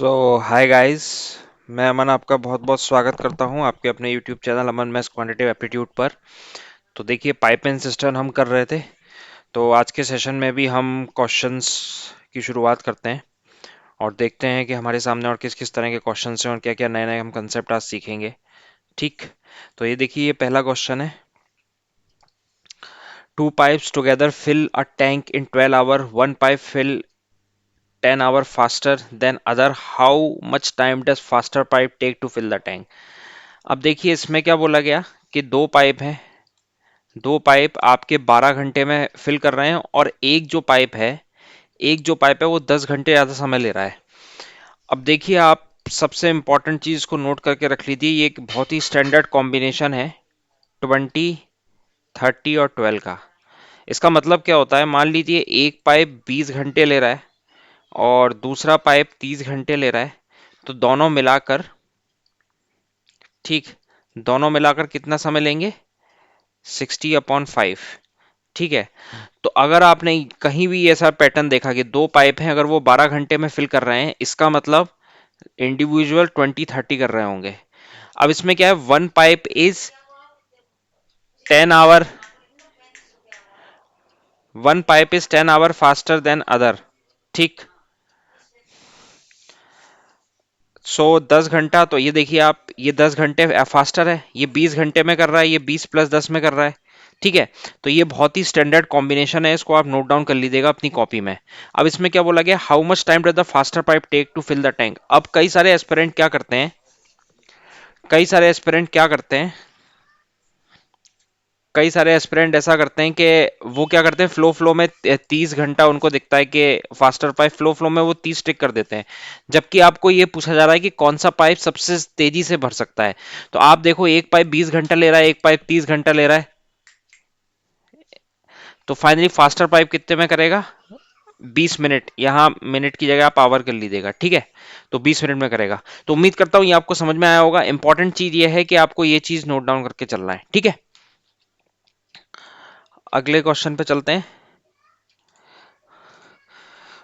Hi guys. मैं अमन आपका बहुत बहुत स्वागत करता हूं आपके अपने यूट्यूब चैनल अमन मैथ्स क्वांटिटेटिव एप्टीट्यूड पर। तो देखिए, पाइप एंड सिस्टम हम कर रहे थे। तो आज के सेशन में भी हम क्वेश्चंस की शुरुआत करते हैं और देखते हैं कि हमारे सामने और किस किस तरह के क्वेश्चंस हैं और क्या क्या नए नए हम कंसेप्ट आज सीखेंगे। ठीक। तो ये देखिए, ये पहला क्वेश्चन है। Two pipes together fill a tank in 12 hour, one pipe fill 10 hour faster than other, how much time does faster pipe take to fill the tank. अब देखिए, इसमें क्या बोला गया कि दो पाइप हैं। दो पाइप आपके 12 घंटे में फिल कर रहे हैं और एक जो पाइप है वो 10 घंटे ज़्यादा समय ले रहा है। अब देखिए, आप सबसे इंपॉर्टेंट चीज़ को नोट करके रख लीजिए, ये एक बहुत ही स्टैंडर्ड कॉम्बिनेशन है 20, 30 और 12 का। इसका मतलब क्या होता है, मान लीजिए एक पाइप 20 घंटे ले रहा है और दूसरा पाइप 30 घंटे ले रहा है। तो दोनों मिलाकर, ठीक, दोनों मिलाकर कितना समय लेंगे? 60/5। ठीक है। तो अगर आपने कहीं भी ऐसा पैटर्न देखा कि दो पाइप हैं, अगर वो 12 घंटे में फिल कर रहे हैं, इसका मतलब इंडिविजुअल 20-30 कर रहे होंगे। अब इसमें क्या है, ten hour one pipe is 10 hour faster than other. ठीक। 10 घंटा, तो ये देखिए आप, ये 10 घंटे फास्टर है, ये 20 घंटे में कर रहा है, ये 20 + 10 में कर रहा है। ठीक है। तो ये बहुत ही स्टैंडर्ड कॉम्बिनेशन है, इसको आप नोट डाउन कर लीजिएगा अपनी कॉपी में। अब इसमें क्या बोला गया, how much time does the faster pipe take to fill the tank. अब कई सारे एस्पिरेंट क्या करते हैं, कई सारे एस्पिरेंट ऐसा करते हैं कि वो क्या करते हैं, फ्लो फ्लो में 30 घंटा उनको दिखता है कि फास्टर पाइप फ्लो में वो 30 टिक कर देते हैं। जबकि आपको ये पूछा जा रहा है कि कौन सा पाइप सबसे तेजी से भर सकता है। तो आप देखो, एक पाइप 20 घंटा ले रहा है, एक पाइप 30 घंटा ले रहा है। तो फाइनली फास्टर पाइप कितने में करेगा? 20 मिनट। यहाँ मिनट की जगह आप आवर कर लीजिएगा। ठीक है। तो 20 मिनट में करेगा। तो उम्मीद करता हूँ ये आपको समझ में आया होगा। इंपॉर्टेंट चीज ये है कि आपको ये चीज नोट डाउन करके चलना है। ठीक है। अगले क्वेश्चन पे चलते हैं।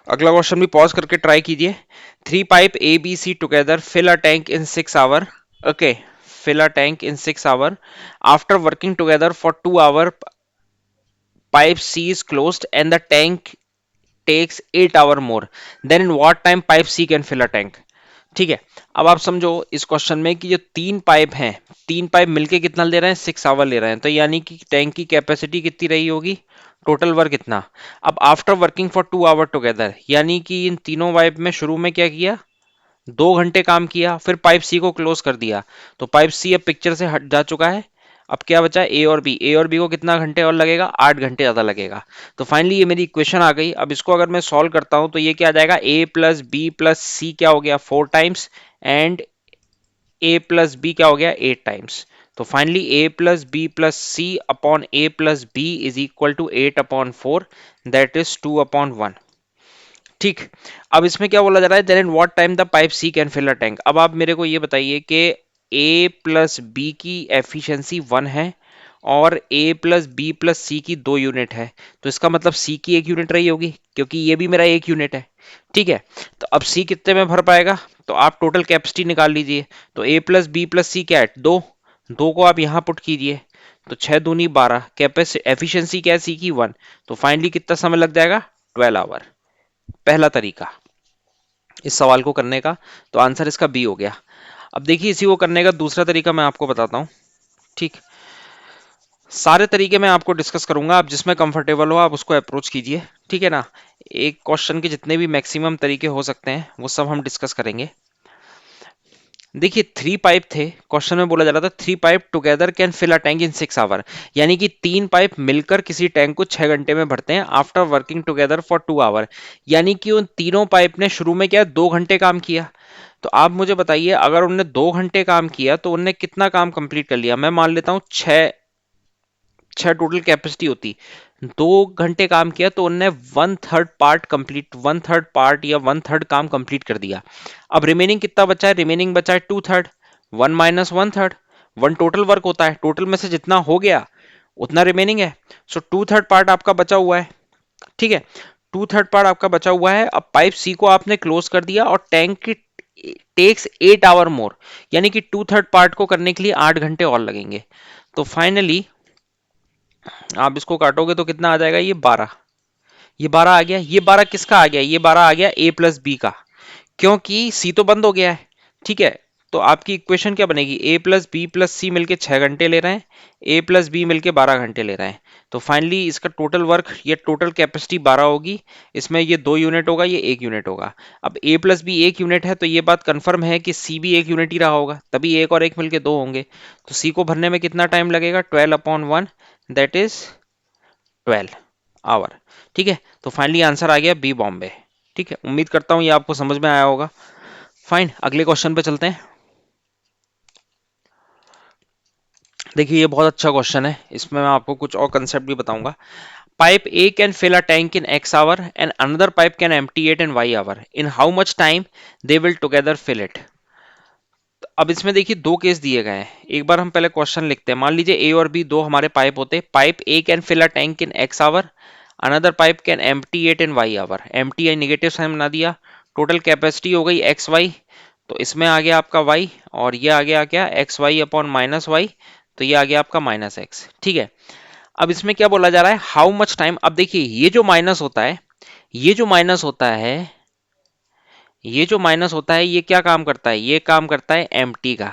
अगला क्वेश्चन भी पॉज करके ट्राई कीजिए। Three pipe A B C together fill a tank in 6 hour. Okay. Fill a tank in 6 hour. After working together for 2 hour, pipe C is closed and the tank takes 8 hour more, then in what time pipe C can fill a tank. ठीक है। अब आप समझो इस question में कि जो तीन पाइप हैं, तीन पाइप मिलके कितना ले रहे हैं? 6 आवर ले रहे हैं। तो यानी कि टैंक की कैपेसिटी कितनी रही होगी? टोटल वर्क कितना? अब after working for 2 hour together, यानी कि इन तीनों पाइप में शुरू में क्या किया? 2 घंटे काम किया, फिर पाइप सी को क्लोज कर दिया। तो पाइप सी अब पिक्चर से हट जा चुका है। अब क्या बचा? ए और बी को कितना घंटे और लगेगा? 8 घंटे ज्यादा लगेगा। तो फाइनली ये मेरी इक्वेशन आ गई। अब इसको अगर मैं सॉल्व करता हूं तो ये क्या आ जाएगा, A+B+C क्या हो गया? 4 टाइम्स। एंड A+B क्या हो गया? 8 टाइम्स। तो finally A+B+C upon A+B is equal to 8/4, that is 2/1। ठीक। अब इसमें क्या बोला जा रहा है, then in what time the pipe C can fill a tank. अब आप मेरे को ये बताइए कि A+B की एफिशिएंसी 1 है और A+B+C की 2 यूनिट है। तो इसका मतलब C की 1 यूनिट रही होगी, क्योंकि ये भी मेरा 1 यूनिट है। ठीक है। तो अब C कितने में भर पाएगा? तो आप टोटल कैपेसिटी निकाल लीजिए। तो A+B+C क्या है? 2। 2 को आप यहां पुट कीजिए। तो 6 दूनी 12, कैपेसिटी एफिशिएंसी क्या है C की? 1। तो फाइनली कितना समय लग जाएगा? 12 आवर। पहला तरीका इस सवाल को करने का। तो आंसर इसका बी हो गया। अब देखिए, इसी को करने का दूसरा तरीका मैं आपको बताता हूं। ठीक। सारे तरीके मैं आपको डिस्कस करूंगा, आप जिसमें कंफर्टेबल हो आप उसको अप्रोच कीजिए। ठीक है ना। एक क्वेश्चन के जितने भी मैक्सिमम तरीके हो सकते हैं वो सब हम डिस्कस करेंगे। देखिए, थ्री पाइप थे, क्वेश्चन में बोला जा रहा था three pipe together can fill a tank in 6 hour. यानी कि तीन पाइप मिलकर किसी टैंक को 6 घंटे में भरते हैं after working together for 2 hour. यानी कि उन तीनों पाइप ने शुरू में क्या, 2 घंटे काम किया। तो आप मुझे बताइए, अगर उनने 2 घंटे काम किया तो उनने कितना काम कंप्लीट कर लिया? मैं मान लेता हूं छह, छह टोटल कैपेसिटी होती। 2 घंटे काम किया तो उनने 1/3 पार्ट या 1/3 काम कंप्लीट कर दिया। अब रिमेनिंग कितना बचा है? रिमेनिंग बचा है 2/3। 1 - 1/3। 1 टोटल वर्क होता है, टोटल में से जितना हो गया उतना रिमेनिंग है। सो 2/3 पार्ट आपका बचा हुआ है। ठीक है। 2/3 पार्ट आपका बचा हुआ है। अब पाइप सी को आपने क्लोज कर दिया और टैंक की टेक्स 8 आवर मोर, यानी कि 2/3 पार्ट को करने के लिए 8 घंटे और लगेंगे। तो फाइनली आप इसको काटोगे तो कितना आ जाएगा, ये 12 आ गया। ये 12 किसका आ गया, ये 12 आ गया ए प्लस बी का, क्योंकि सी तो बंद हो गया है। ठीक है, तो आपकी इक्वेशन क्या बनेगी, ए प्लस बी प्लस सी मिलके 6 घंटे ले रहे हैं, ए प्लस बी मिलके 12 घंटे ले रहे हैं। तो फाइनली इसका टोटल वर्क, ये टोटल कैपेसिटी 12 होगी, इसमें ये 2 यूनिट होगा, ये 1 यूनिट होगा। अब ए प्लस बी 1 यूनिट है, तो ये बात कंफर्म है कि सी भी 1 यूनिट ही रहा होगा, तभी एक और एक मिलके 2 होंगे। तो सी को भरने में कितना टाइम लगेगा, 12/1, दैट इज 12 आवर। ठीक है, तो फाइनली आंसर आ गया बी बॉम्बे। ठीक है, उम्मीद करता हूं ये आपको समझ में आया होगा। फाइन, अगले क्वेश्चन पे चलते हैं। देखिए ये बहुत अच्छा क्वेश्चन है, इसमें मैं आपको कुछ और कंसेप्ट भी बताऊंगा। Pipe A can fill a tank in X hour and another pipe can empty it in Y hour, in how much time they will together fill it. अब इसमें देखिए दो केस दिए गए हैं, एक बार हम पहले क्वेश्चन लिखते हैं। मान लीजिए ए और बी दो हमारे पाइप होते, pipe A can fill a tank in X hour, another pipe can empty it in Y hour. Empty negative sign बना दिया, टोटल कैपेसिटी हो गई एक्स वाई, तो इसमें आ गया आपका y, और ये आ गया क्या, X Y upon minus Y, तो ये आ गया आपका माइनस एक्स। ठीक है, अब इसमें क्या बोला जा रहा है, हाउ मच टाइम। अब देखिए ये जो माइनस होता है, ये जो माइनस होता है, ये जो माइनस होता है, ये क्या काम करता है, ये काम करता है एम्प्टी का,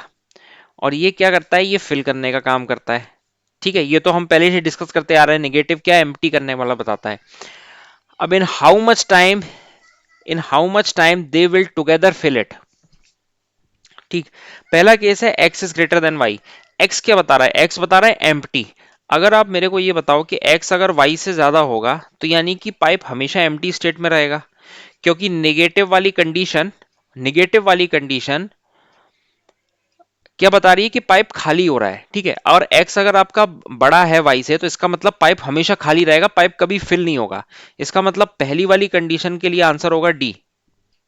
और ये क्या करता है, ये फिल करने का काम करता है। ठीक है, ये तो हम पहले से डिस्कस करते आ रहे हैं, नेगेटिव क्या एम्प्टी करने वाला बताता है। अब in how much time they will together fill it. ठीक, पहला केस है x is greater than y। x क्या बता रहा है, x बता रहा है एम्प्टी। अगर आप मेरे को ये बताओ कि x अगर y से ज्यादा होगा, तो यानी कि पाइप हमेशा एम्प्टी स्टेट में रहेगा, क्योंकि नेगेटिव वाली कंडीशन क्या बता रही है कि पाइप खाली हो रहा है। ठीक है, और x अगर आपका बड़ा है y से, तो इसका मतलब पाइप हमेशा खाली रहेगा, पाइप कभी फिल नहीं होगा। इसका मतलब पहली वाली कंडीशन के लिए आंसर होगा D,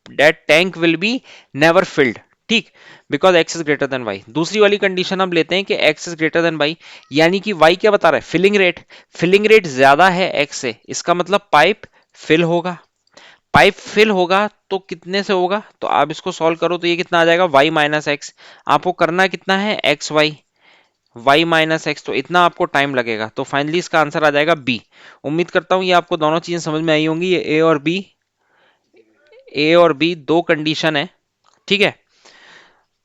that tank will be never filled। ठीक, because x is greater than y। दूसरी वाली कंडीशन हम लेते हैं कि x is greater than y, यानी कि y क्या बता रहा है, फिलिंग रेट ज्यादा है x से, इसका मतलब पाइप फिल होगा। पाइप फिल होगा तो कितने से होगा, तो आप इसको सॉल्व करो तो ये कितना आ जाएगा, y माइनस एक्स। आपको करना कितना है, X Y, y minus X, तो इतना आपको टाइम लगेगा। तो फाइनली इसका आंसर आ जाएगा बी। उम्मीद करता हूं ये आपको दोनों चीजें समझ में आई होंगी, ये ए और बी दो कंडीशन है। ठीक है,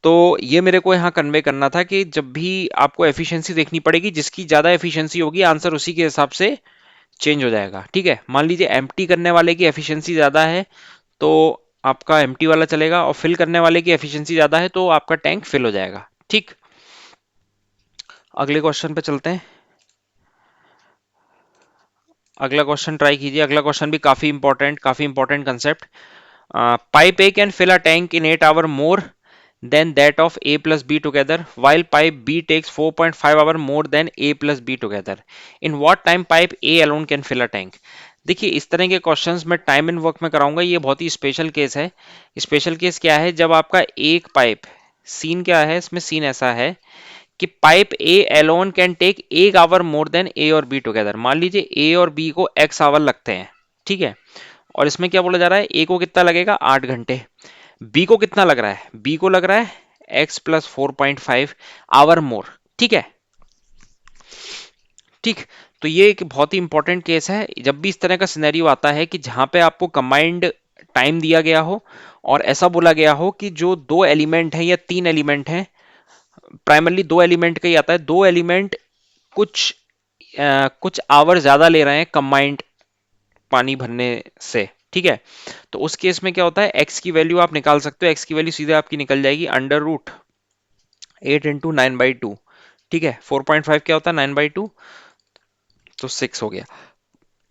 तो ये मेरे को यहाँ कन्वे करना था कि जब भी आपको एफिशिएंसी देखनी पड़ेगी, जिसकी ज्यादा एफिशिएंसी होगी आंसर उसी के हिसाब से चेंज हो जाएगा। ठीक है, मान लीजिए एम्प्टी करने वाले की एफिशिएंसी ज्यादा है, तो आपका एम्प्टी वाला चलेगा, और फिल करने वाले की एफिशिएंसी ज्यादा है, तो आपका टैंक फिल हो जाएगा। ठीक, अगले क्वेश्चन पे चलते हैं। अगला क्वेश्चन ट्राई कीजिए, अगला क्वेश्चन भी काफी important concept. Pipe A can fill a tank in 8 hours more than that of A plus B together, while pipe B takes 4.5 hours more than A plus B together. In what time pipe A alone can fill a tank? देखिए इस तरह के questions मैं time and work में कराऊंगा, ये बहुत ही special case है। स्पेशल केस क्या है, जब आपका एक पाइप, सीन क्या है इसमें, सीन ऐसा है कि pipe A alone can take 1 hour more than A और बी टुगेदर। मान लीजिए ए और बी को एक्स आवर लगते हैं। ठीक है, और इसमें क्या बोला जा रहा है, ए को कितना लगेगा, 8 घंटे। बी को कितना लग रहा है, बी को लग रहा है एक्स प्लस 4.5 आवर मोर। ठीक है, ठीक, तो ये एक बहुत ही इंपॉर्टेंट केस है। जब भी इस तरह का सिनेरियो आता है कि जहां पे आपको कंबाइंड टाइम दिया गया हो, और ऐसा बोला गया हो कि जो दो एलिमेंट हैं या तीन एलिमेंट हैं, प्राइमरली दो एलिमेंट का ही आता है, दो एलिमेंट कुछ कुछ आवर ज्यादा ले रहे हैं कंबाइंड पानी भरने से। ठीक है, तो उस केस में क्या होता है, एक्स की वैल्यू आप निकाल सकते हो, एक्स की वैल्यू सीधे आपकी निकल जाएगी √8 × 9/2। ठीक है, 4.5 क्या होता है, 9/2, तो 6 हो गया,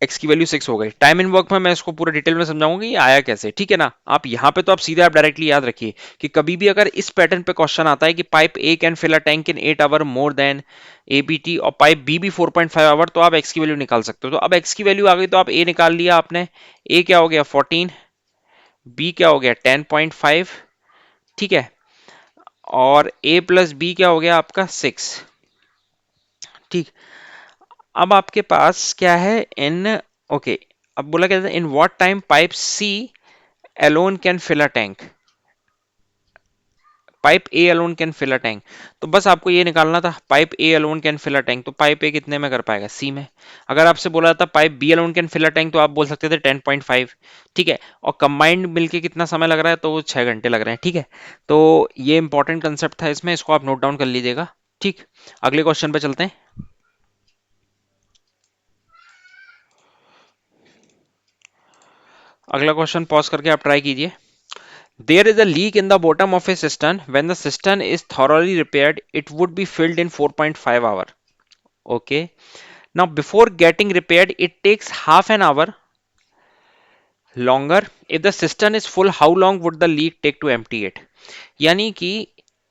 एक्स की वैल्यू 6 हो गई। टाइम इन वर्क में मैं इसको पूरा डिटेल में समझाऊंगा कि ये आया कैसे। ठीक है ना, आप यहाँ पे तो आप सीधे आप डायरेक्टली याद रखिए कि कभी भी अगर इस पैटर्न पे क्वेश्चन आता है कि pipe A can fill a tank in 8 hour more than ABT, और पाइप बी भी 4.5 आवर, तो आप एक्स की वैल्यू निकाल सकते हो। तो अब एक्स की वैल्यू आ गई, तो आप ए निकाल लिया आपने, ए क्या हो गया 14, बी क्या हो गया 10.5। ठीक है, और ए प्लस बी क्या हो गया आपका 6। ठीक, अब आपके पास क्या है, इन, ओके, अब बोला क्या था, in what time pipe C alone can fill a tank. Pipe A alone can fill a tank. तो बस आपको ये निकालना था, pipe A alone can fill a tank, तो पाइप ए कितने में कर पाएगा, सी में। अगर आपसे बोला था pipe B alone can fill a tank, तो आप बोल सकते थे 10.5। ठीक है, और कंबाइंड मिलके कितना समय लग रहा है, तो 6 घंटे लग रहे हैं। ठीक है, तो ये इंपॉर्टेंट कंसेप्ट था इसमें, इसको आप नोट डाउन कर लीजिएगा। ठीक, अगले क्वेश्चन पे चलते हैं। अगला क्वेश्चन पॉज करके आप ट्राई कीजिए। There is a leak in the bottom of a cistern. When the cistern is thoroughly repaired, it would be filled in 4.5 hour. Okay. Now, before getting repaired, it takes half an hour longer. If the cistern is full, how long would the leak take to empty it? यानी कि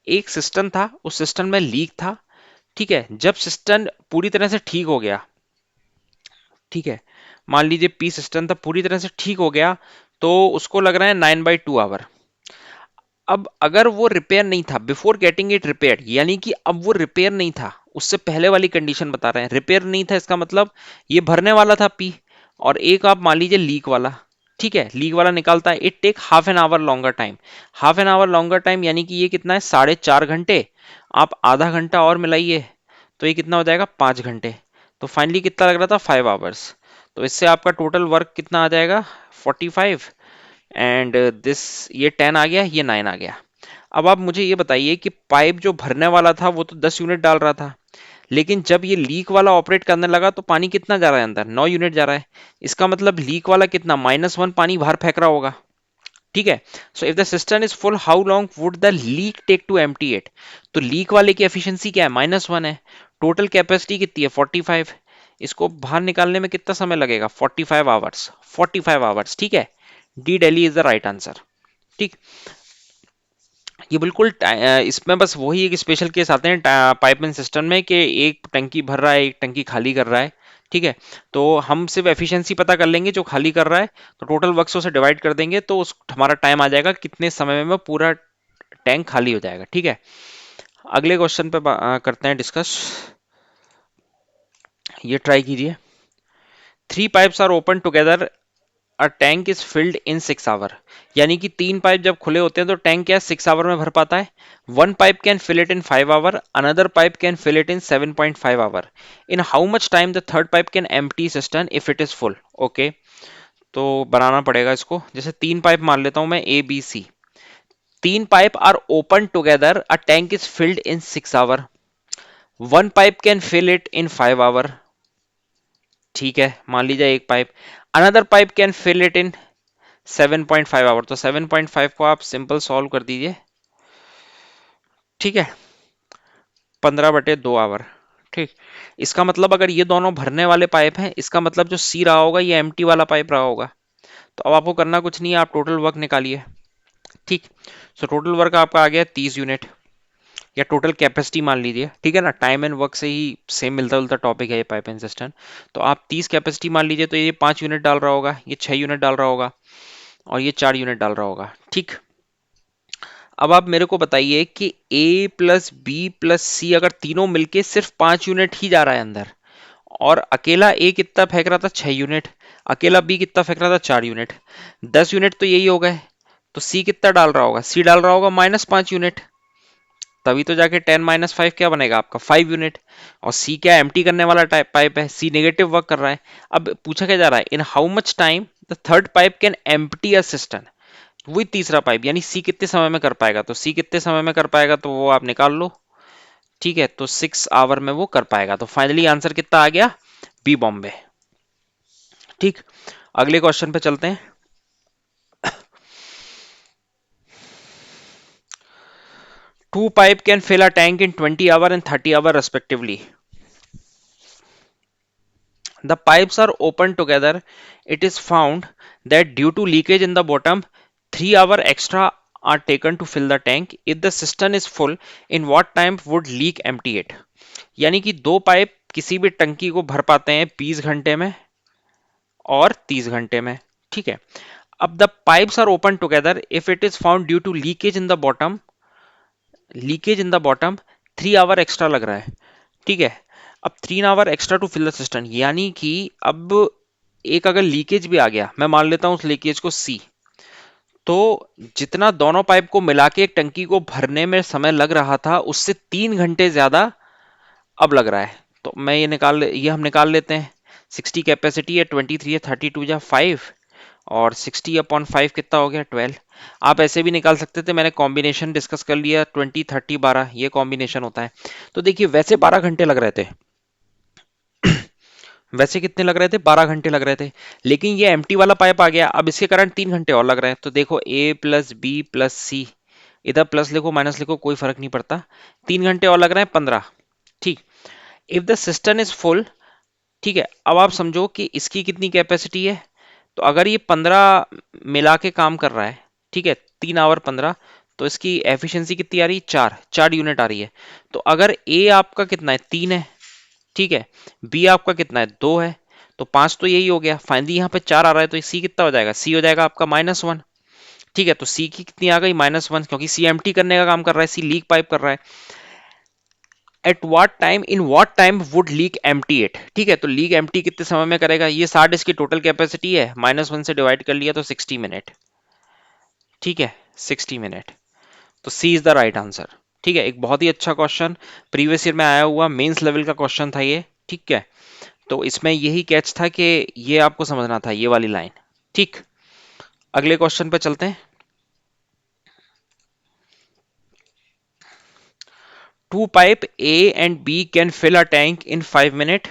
एक system था, उस system में leak था। ठीक है, जब सिस्टम पूरी तरह से ठीक हो गया, ठीक है, मान लीजिए पी सिस्टम था पूरी तरह से ठीक हो गया, तो उसको लग रहा है 9/2 आवर। अब अगर वो रिपेयर नहीं था, बिफोर गेटिंग इट रिपेयर, यानी कि अब वो रिपेयर नहीं था, उससे पहले वाली कंडीशन बता रहे हैं, रिपेयर नहीं था, इसका मतलब ये भरने वाला था पी, और एक आप मान लीजिए लीक वाला। ठीक है, लीक वाला निकालता है, it take half an hour longer time. Half an hour longer time यानी कि ये कितना है, 4.5 घंटे। आप आधा घंटा और मिलाइए, तो ये कितना हो जाएगा, 5 घंटे। तो फाइनली कितना लग रहा था, 5 आवर्स। तो इससे आपका टोटल वर्क कितना आ जाएगा, 45। एंड दिस, ये 10 आ गया, ये 9 आ गया। अब आप मुझे ये बताइए कि पाइप जो भरने वाला था वो तो 10 यूनिट डाल रहा था, लेकिन जब ये लीक वाला ऑपरेट करने लगा तो पानी कितना जा रहा है अंदर, 9 यूनिट जा रहा है। इसका मतलब लीक वाला कितना, -1 पानी बाहर फेंक रहा होगा। ठीक है, so if the system is full, how long would the leak take to empty it? तो लीक वाले की एफिशिएंसी क्या है, -1 है। टोटल कैपेसिटी कितनी है, 45। इसको बाहर निकालने में कितना समय लगेगा, 45 आवर्स। 45 आवर्स, ठीक है। D Delhi is the right answer. ठीक, ये बिल्कुल इसमें बस वही एक स्पेशल केस आते हैं पाइपलाइन सिस्टम में कि एक टंकी भर रहा है, एक टंकी खाली कर रहा है। ठीक है, तो हम सिर्फ एफिशिएंसी पता कर लेंगे जो खाली कर रहा है, तो टोटल वर्क से उसे डिवाइड कर देंगे, तो उस हमारा टाइम आ जाएगा कितने समय में पूरा टैंक खाली हो जाएगा। ठीक है, अगले क्वेश्चन पे करते हैं डिस्कस। ये ट्राई कीजिए। Three pipes are open together, a tank is filled in 6 hour. यानी कि तीन पाइप जब खुले होते हैं तो टैंक क्या 6 आवर में भर पाता है। One pipe can fill it in 5 hour, another pipe can fill it in 7.5 hour. In how much time the third pipe can empty system if it is full? Okay, तो बनाना पड़ेगा इसको। जैसे तीन पाइप मान लेता हूं मैं, ए बी सी। तीन pipe are open together, a tank is filled in 6 hour. One pipe can fill it in 5 hour. ठीक है, मान लीजिए एक pipe. Another pipe can fill it in 7.5 hour. तो 7.5 को आप सिंपल सॉल्व कर दीजिए। ठीक है, 15/2 आवर। ठीक, इसका मतलब अगर ये दोनों भरने वाले पाइप हैं, इसका मतलब जो सी रहा होगा ये एम्प्टी वाला पाइप रहा होगा। तो अब आपको करना कुछ नहीं है, आप टोटल वर्क निकालिए। ठीक, सो टोटल वर्क आपका आ गया 30 यूनिट, या टोटल कैपेसिटी मान लीजिए। ठीक है ना, टाइम एंड वर्क से ही सेम मिलता जुलता टॉपिक है ये पाइप एंड सिस्टम। तो आप 30 कैपेसिटी मान लीजिए, तो ये 5 यूनिट डाल रहा होगा, ये 6 यूनिट डाल रहा होगा, और ये 4 यूनिट डाल रहा होगा। ठीक, अब आप मेरे को बताइए कि A प्लस बी प्लस सी अगर तीनों मिलके सिर्फ 5 यूनिट ही जा रहा है अंदर, और अकेला A कितना फेंक रहा था, 6 यूनिट, अकेला B कितना फेंक रहा था, 4 यूनिट, 10 यूनिट तो यही हो गए। तो C कितना डाल रहा होगा, C डाल रहा होगा -5 यूनिट। तभी तो जाके 10 - 5 क्या बनेगा आपका, 5 यूनिट। और C क्या एम्प्टी करने वाला टाइप पाइप है, C नेगेटिव वर्क कर रहा है। अब पूछा क्या जा रहा है, इन how much time the third pipe can empty a system. वही तीसरा पाइप, यानी सी कितने समय में कर पाएगा, तो सी कितने समय में कर पाएगा तो वो आप निकाल लो। ठीक है, तो 6 आवर में वो कर पाएगा। तो फाइनली आंसर कितना आ गया, बी बॉम्बे। ठीक, अगले क्वेश्चन पे चलते हैं। Two pipe can fill a tank in 20 hour and 30 hour respectively. The pipes are opened together. It is found that due to leakage in the bottom, 3 hours extra are taken to fill the tank. If the cistern is full, in what time would leak empty it? यानी कि दो pipe किसी भी टंकी को भर पाते हैं 20 घंटे में और 30 घंटे में। ठीक है, अब the pipes are open together if it is found due to leakage in the bottom 3 hour extra लग रहा है। ठीक है, अब 3 hour extra to fill the system, यानी कि अब एक अगर लीकेज भी आ गया, मैं मान लेता हूं उस लीकेज को सी, तो जितना दोनों पाइप को मिला के एक टंकी को भरने में समय लग रहा था, उससे 3 घंटे ज्यादा अब लग रहा है। तो मैं ये हम निकाल लेते हैं। 60 कैपेसिटी है, 23 है, 32 जा 5, और 60/5 कितना हो गया, 12। आप ऐसे भी निकाल सकते थे, मैंने कॉम्बिनेशन डिस्कस कर लिया, 20 30 12 ये कॉम्बिनेशन होता है। तो देखिए वैसे 12 घंटे लग रहे थे, वैसे कितने लग रहे थे, 12 घंटे लग रहे थे। लेकिन ये एम्प्टी वाला पाइप आ गया, अब इसके कारण 3 घंटे और लग रहे हैं। तो देखो ए प्लस बी प्लस सी, इधर प्लस लिखो माइनस लिखो कोई फर्क नहीं पड़ता, 3 घंटे और लग रहे हैं, 15। ठीक। If the system is full, ठीक है, अब आप समझो कि इसकी कितनी कैपेसिटी है। तो अगर ये 15 मिला के काम कर रहा है, ठीक है, 3 आवर 15, तो इसकी एफिशिएंसी कितनी आ रही है, 4 यूनिट आ रही है। तो अगर ए आपका कितना है, 3 है, ठीक है, बी आपका कितना है, 2 है, तो 5 तो यही हो गया। फाइनली यहाँ पे 4 आ रहा है, तो सी कितना हो जाएगा, सी हो जाएगा आपका -1। ठीक है, तो सी की कितनी आ गई, -1, क्योंकि सी एम्प्टी करने का काम कर रहा है, सी लीक पाइप कर रहा है। At what time, in what time would leak empty it. ठीक है, तो लीक एम्प्टी कितने समय में करेगा, ये 60 इसकी टोटल कैपेसिटी है, -1 से डिवाइड कर लिया तो 60 मिनट। ठीक है, 60 मिनट। तो सी इज द राइट आंसर। ठीक है, एक बहुत ही अच्छा क्वेश्चन, प्रीवियस ईयर में आया हुआ मेंस लेवल का क्वेश्चन था ये। ठीक है, तो इसमें यही कैच था कि ये आपको समझना था, ये वाली लाइन। ठीक, अगले क्वेश्चन पे चलते हैं। Two pipe A and B can fill a tank in 5 minute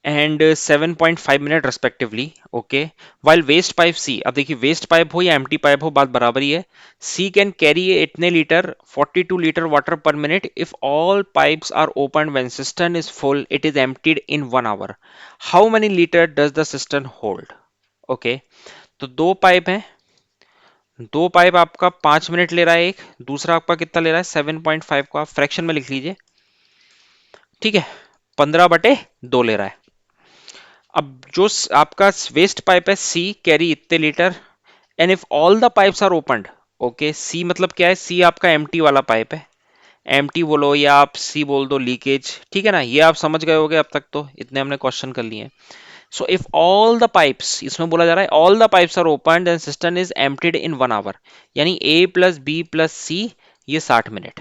and 7.5 minute respectively. Okay, while waste pipe C, अब देखिए वेस्ट पाइप हो या एम्प्टी पाइप हो, बात बराबर ही है। सी कैन कैरी इतने litre, 42 litre water per minute if all pipes are open when system is full, it is emptied in 1 hour. How many litre does the system hold. Okay, तो दो pipe हैं, दो pipe आपका 5 minute ले रहा है, एक दूसरा आपका कितना ले रहा है, 7.5 को आप फ्रैक्शन में लिख लीजिए। ठीक है, 15/2 ले रहा है। अब जो आपका वेस्ट पाइप है सी कैरी इतने litre, and if all the pipes are opened. Okay, C मतलब क्या है, सी आपका एम्प्टी वाला पाइप है, एम्प्टी बोलो या आप सी बोल दो, लीकेज। ठीक है ना, ये आप समझ गए होगे अब तक, तो इतने हमने क्वेश्चन कर लिए हैं। So if all the pipes, इसमें बोला जा रहा है all the pipes are open and system is emptied in 1 hour, यानी A plus B plus C, ये 60 मिनट।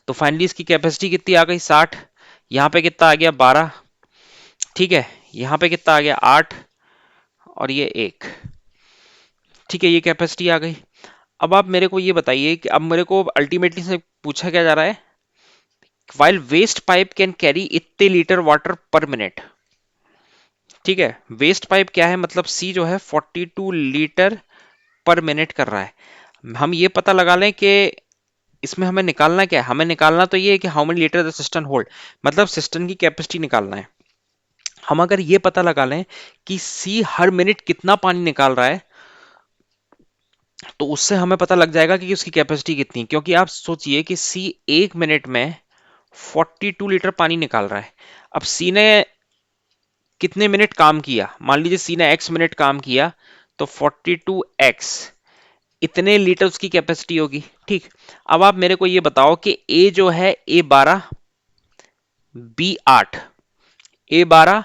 तो फाइनली इसकी कैपेसिटी कितनी आ गई, 60। यहाँ पे कितना आ गया, 12। ठीक है, यहाँ पे कितना आ गया, 8, और ये 1। ठीक है, ये कैपेसिटी आ गई। अब आप मेरे को ये बताइए कि अब मेरे को अल्टीमेटली से पूछा क्या जा रहा है, while waste pipe can carry इतने लीटर वाटर पर मिनट। ठीक है, वेस्ट पाइप क्या है, मतलब सी जो है 42 लीटर पर मिनट कर रहा है। हम ये पता लगा लें कि इसमें हमें निकालना क्या है, हमें निकालना तो ये है कि how many litre the system hold, मतलब सिस्टम की कैपेसिटी निकालना है। हम अगर ये पता लगा लें कि सी हर मिनट कितना पानी निकाल रहा है, तो उससे हमें पता लग जाएगा कि उसकी कैपेसिटी कितनी है। क्योंकि आप सोचिए कि सी 1 मिनट में 42 लीटर पानी निकाल रहा है। अब सी ने कितने मिनट काम किया, मान लीजिए सी ने x मिनट काम किया, तो 42x, इतने लीटर उसकी कैपेसिटी होगी। ठीक, अब आप मेरे को ये बताओ कि ए जो है, A12 B8, A12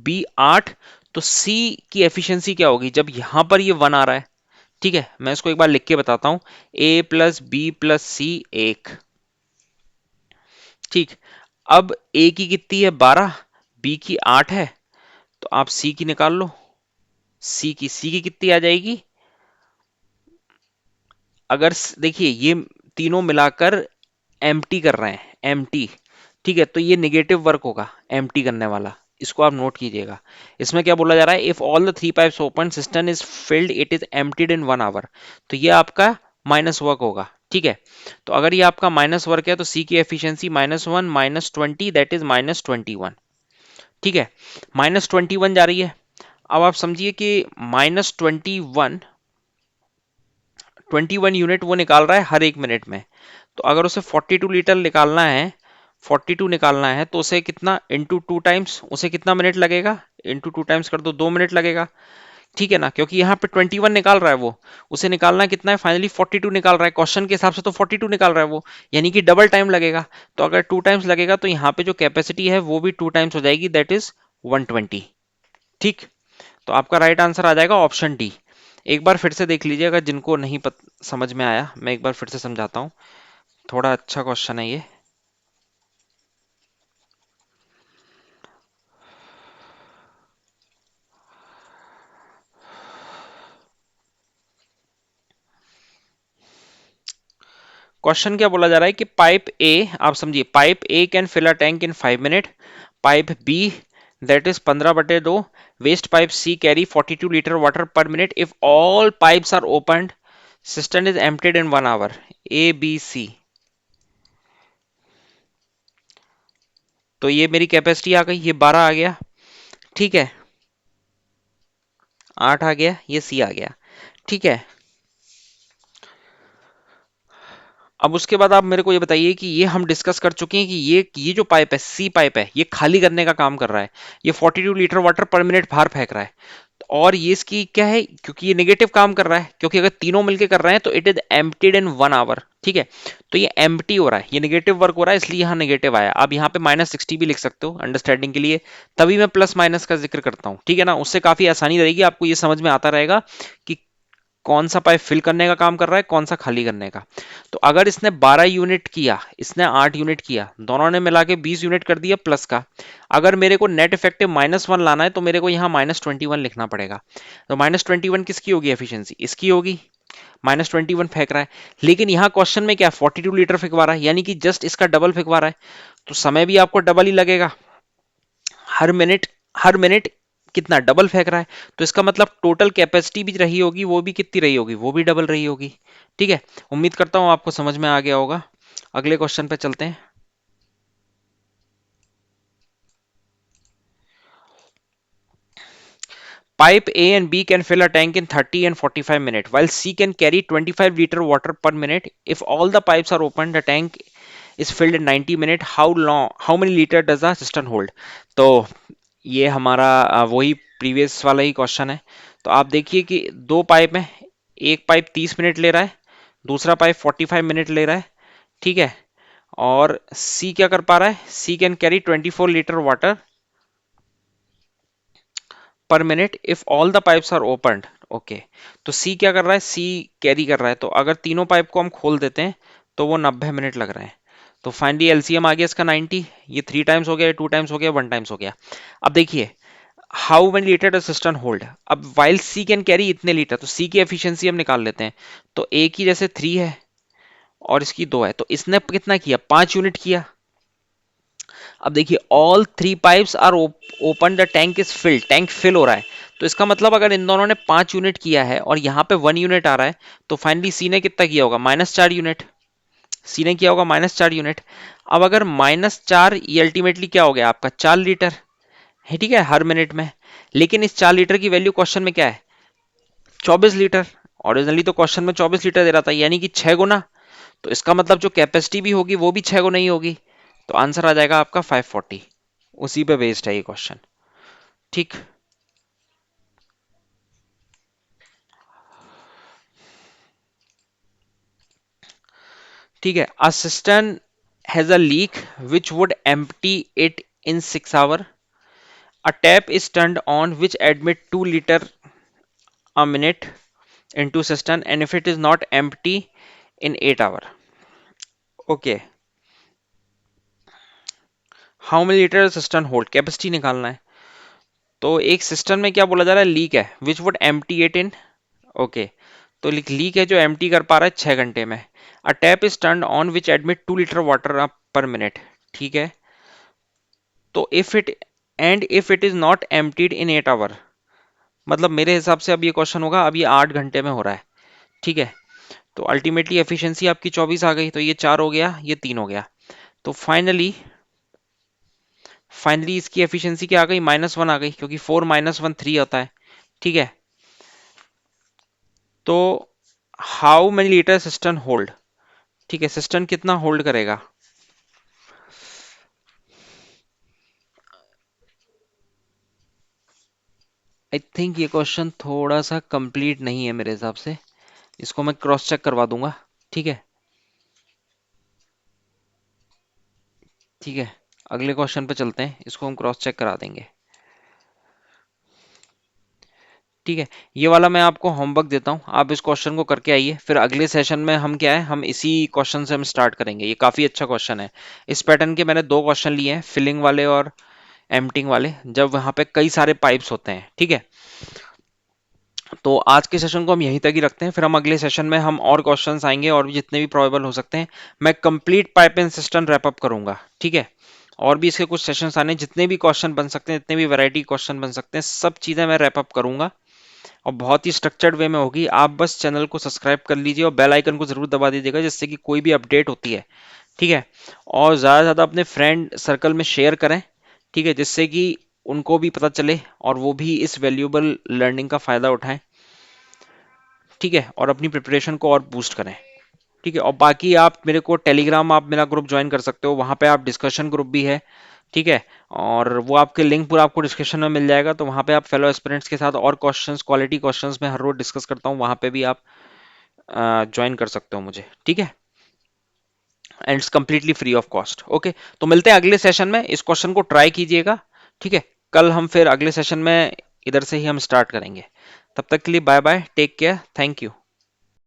B8, तो सी की एफिशिएंसी क्या होगी जब यहां पर ये 1 आ रहा है। ठीक है, मैं इसको एक बार लिख के बताता हूं, ए प्लस बी प्लस सी 1। ठीक, अब ए की कितनी है, 12, बी की 8 है, तो आप सी की निकाल लो। सी की कितनी आ जाएगी, अगर देखिए ये तीनों मिलाकर एम्प्टी कर रहे हैं, एम्प्टी। ठीक है, तो ये निगेटिव वर्क होगा एम्प्टी करने वाला, इसको आप नोट कीजिएगा। इसमें क्या बोला जा रहा है, if all the 3 pipes open system is filled it is emptied in 1 hour, तो ये आपका माइनस वर्क होगा। ठीक है, तो अगर ये आपका माइनस वर्क है, तो सी की एफिशिएंसी -1 -20, दैट इज -21। ठीक है, -21 जा रही है। अब आप समझिए कि -21, 21 यूनिट वो निकाल रहा है हर 1 मिनट में। तो अगर उसे 42 लीटर निकालना है, 42 निकालना है, तो उसे कितना इंटू 2 टाइम्स, उसे कितना मिनट लगेगा, इंटू 2 टाइम्स कर दो, 2 मिनट लगेगा। ठीक है ना, क्योंकि यहाँ पे 21 निकाल रहा है वो, उसे निकालना कितना है, फाइनली 42 निकाल रहा है, क्वेश्चन के हिसाब से तो 42 निकाल रहा है वो, यानी कि डबल टाइम लगेगा। तो अगर 2 टाइम्स लगेगा, तो यहाँ पे जो कैपेसिटी है वो भी 2 टाइम्स हो जाएगी, दैट इज 120। ठीक, तो आपका राइट आंसर आ जाएगा ऑप्शन डी, एक बार फिर से देख लीजिए, अगर जिनको नहीं समझ में आया, मैं एक बार फिर से समझाता हूँ। थोड़ा अच्छा क्वेश्चन है ये। क्वेश्चन क्या बोला जा रहा है कि पाइप ए, आप समझिए, pipe A can fill a tank in 5 minute, pipe B that is 15/2, waste pipe C carry 42 litre water per minute if all pipes are opened, system is emptied in 1 hour. A B C. तो ये मेरी capacity आ गई, ये 12 आ गया, ठीक है, 8 आ गया, ये सी आ गया, ठीक है। अब उसके बाद आप मेरे को ये बताइए कि ये हम डिस्कस कर चुके हैं कि ये जो पाइप है, सी पाइप है, ये खाली करने का काम कर रहा है। ये 42 लीटर वाटर पर मिनट बाहर फेंक रहा है। और ये इसकी क्या है, क्योंकि ये नेगेटिव काम कर रहा है, क्योंकि अगर तीनों मिलके कर रहे हैं तो it is emptied in 1 hour, ठीक है। तो ये एम्प्टी हो रहा है, ये नेगेटिव वर्क हो रहा है, इसलिए यहाँ नेगेटिव आया। आप यहाँ पे -60 भी लिख सकते हो अंडरस्टैंडिंग के लिए, तभी मैं प्लस माइनस का जिक्र करता हूँ, ठीक है ना। उससे काफी आसानी रहेगी, आपको ये समझ में आता रहेगा कि कौन सा पाइप फिल करने का काम कर रहा है, कौन सा खाली करने का। तो अगर इसने 12 यूनिट किया, इसने 8 यूनिट किया, दोनों ने मिला के 20 यूनिट कर दिया प्लस का। अगर मेरे को नेट इफेक्टिव -1 लाना है तो मेरे को यहाँ -21 लिखना पड़ेगा। तो -21 किसकी होगी एफिशिएंसी, इसकी होगी। -21 फेंक रहा है, लेकिन यहाँ क्वेश्चन में क्या 42 लीटर फेंकवा रहा है, यानी कि जस्ट इसका डबल फेंकवा रहा है। तो समय भी आपको डबल ही लगेगा। हर मिनट कितना डबल फेंक रहा है, तो इसका मतलब टोटल कैपेसिटी भी रही होगी, वो भी कितनी रही होगी, वो भी डबल रही होगी, ठीक है। उम्मीद करता हूं आपको समझ में आ गया होगा। अगले क्वेश्चन पे चलते हैं। Pipe A and B can fill a tank in 30 and 45 minutes, while C can carry 25 liter water per minute. If all the pipes are open, the tank is filled in 90 minutes. How many liter does the cistern hold? तो ये हमारा वही previous वाला ही question है। तो आप देखिए कि दो पाइप हैं, एक पाइप 30 मिनट ले रहा है, दूसरा पाइप 45 मिनट ले रहा है, ठीक है। और सी क्या कर पा रहा है, C can carry 24 litre water per minute if all the pipes are opened. Okay, तो सी क्या कर रहा है, सी कैरी कर रहा है, तो अगर तीनों पाइप को हम खोल देते हैं तो वो 90 मिनट लग रहे हैं। तो फाइनली एलसीएम आ गया इसका 90। ये 3 टाइम्स हो गया, 2 टाइम्स हो गया, 1 टाइम्स हो गया। अब देखिए how many litre does system hold. अब वाइल सी कैन कैरी इतने लीटर, तो सी की एफिशिएंसी हम निकाल लेते हैं। तो ए की जैसे 3 है और इसकी 2 है, तो इसने कितना किया, 5 यूनिट किया। अब देखिए all 3 pipes are open, the tank is filled, tank fill हो रहा है। तो इसका मतलब अगर इन दोनों ने 5 यूनिट किया है और यहाँ पे 1 यूनिट आ रहा है, तो फाइनली सी ने कितना किया होगा, -4 यूनिट। सी ने किया होगा -4 यूनिट। अब अगर -4, ये अल्टीमेटली क्या हो गया आपका 4 लीटर है, ठीक है, हर मिनट में। लेकिन इस 4 लीटर की वैल्यू क्वेश्चन में क्या है, 24 लीटर। ओरिजिनली तो क्वेश्चन में 24 लीटर दे रहा था, यानी कि 6 गुना। तो इसका मतलब जो कैपेसिटी भी होगी वो भी 6 गुना ही होगी। तो आंसर आ जाएगा आपका 540। उसी पे बेस्ड है ये क्वेश्चन, ठीक। ठीक है, a system has a leak which would empty it in 6 hour, a tap is turned on which admit 2 liter a minute into cistern and if it is not empty in 8 hour, okay, how many liter cistern hold, capacity निकालना है। तो एक system में क्या बोला जा रहा है, लीक है विच would empty it in, okay, तो लीक है जो एम्प्टी कर पा रहा है 6 घंटे में। A tap is turn on which admit 2 litre water per minute, ठीक है। तो if it is not emptied in 8 hour, मतलब मेरे हिसाब से अब ये क्वेश्चन होगा, अब ये 8 घंटे में हो रहा है, ठीक है। तो अल्टीमेटली एफिशिएंसी आपकी 24 आ गई, तो ये 4 हो गया, ये 3 हो गया। तो फाइनली इसकी एफिशिएंसी क्या आ गई, -1 आ गई, क्योंकि 4 -1 3 होता है, ठीक है। तो how many litre system hold, ठीक है, सिस्टम कितना होल्ड करेगा। आई थिंक ये क्वेश्चन थोड़ा सा कंप्लीट नहीं है मेरे हिसाब से, इसको मैं क्रॉस चेक करवा दूंगा, ठीक है। ठीक है, अगले क्वेश्चन पे चलते हैं, इसको हम क्रॉस चेक करा देंगे। ठीक है, ये वाला मैं आपको होमवर्क देता हूँ, आप इस क्वेश्चन को करके आइए, फिर अगले सेशन में हम क्या है, हम इसी क्वेश्चन से हम स्टार्ट करेंगे। ये काफी अच्छा क्वेश्चन है। इस पैटर्न के मैंने दो क्वेश्चन लिए हैं, फिलिंग वाले और एम्प्टिंग वाले, जब वहां पे कई सारे पाइप्स होते हैं। ठीक है, तो आज के सेशन को हम यहीं तक ही रखते हैं, फिर हम अगले सेशन में हम और क्वेश्चंस आएंगे और भी जितने भी प्रोबेबल हो सकते हैं। मैं complete pipe and system wrap up करूंगा। ठीक है, और भी इसके कुछ सेशंस आने, जितने भी क्वेश्चन बन सकते हैं, जितने भी वैरायटी क्वेश्चन बन सकते हैं, सब चीजें मैं रैप अप करूंगा और बहुत ही स्ट्रक्चर्ड वे में होगी। आप बस चैनल को सब्सक्राइब कर लीजिए और बेल आइकन को जरूर दबा दीजिएगा, जिससे कि कोई भी अपडेट होती है, ठीक है, और ज्यादा से ज्यादा अपने फ्रेंड सर्कल में शेयर करें। ठीक है, जिससे कि उनको भी पता चले और वो भी इस वैल्यूएबल लर्निंग का फायदा उठाएं। ठीक है, और अपनी प्रिपरेशन को और बूस्ट करें। ठीक है, और बाकी आप मेरे को टेलीग्राम, आप मेरा ग्रुप ज्वाइन कर सकते हो, वहां पे आप डिस्कशन ग्रुप भी है। ठीक है, और वो आपके लिंक पूरा आपको डिस्क्रिप्शन में मिल जाएगा, तो वहां पे आप फेलो एस्पिरेंट्स के साथ और क्वेश्चंस, क्वालिटी क्वेश्चंस में हर रोज डिस्कस करता हूँ, वहां पे भी आप ज्वाइन कर सकते हो मुझे। ठीक है, and it's completely free of cost. Okay, तो मिलते हैं अगले सेशन में, इस क्वेश्चन को ट्राई कीजिएगा। ठीक है, कल हम फिर अगले सेशन में इधर से ही हम स्टार्ट करेंगे। तब तक के लिए bye bye, take care, thank you.